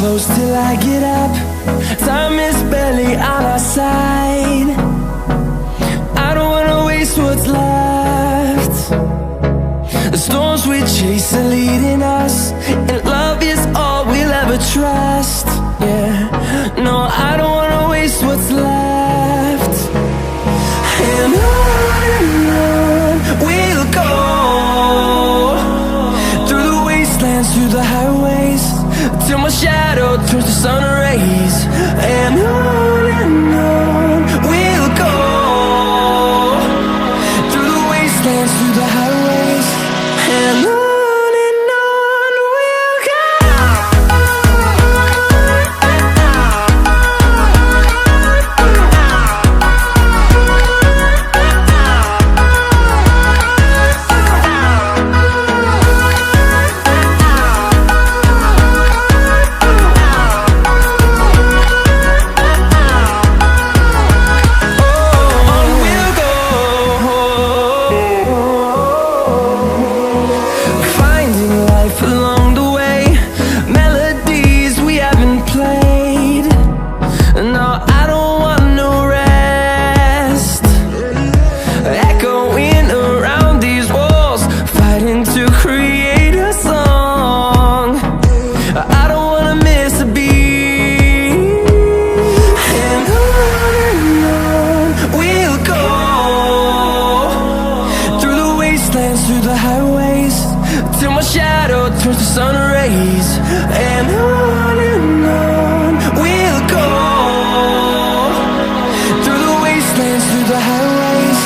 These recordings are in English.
close till I get up. Time is barely on our side. I don't wanna waste what's left. The storms we chase are leading us, and love is all we'll ever trust. Yeah, no, I don't wanna waste what's left. And on we'll go, through the wastelands, through the highways, till my shadow turns to sun rays. And on we'll go, through the wastelands, through the highways, and on we'll go. Through the highways, till my shadow turns to sun rays. And on we'll go, through the wastelands, through the highways,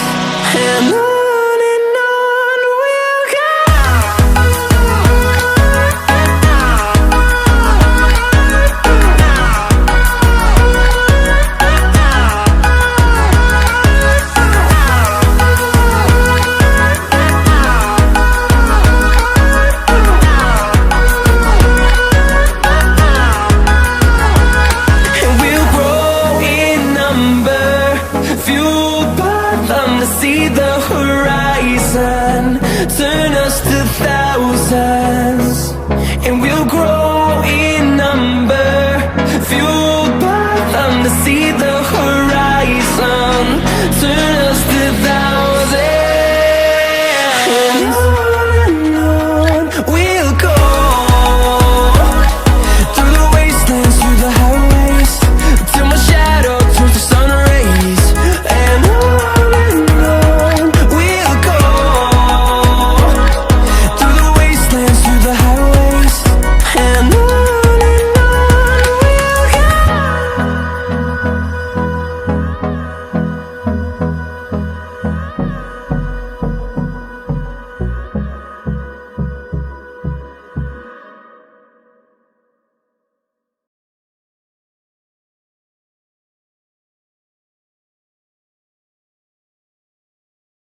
and on we'll go. See the horizon, turn us to thousands.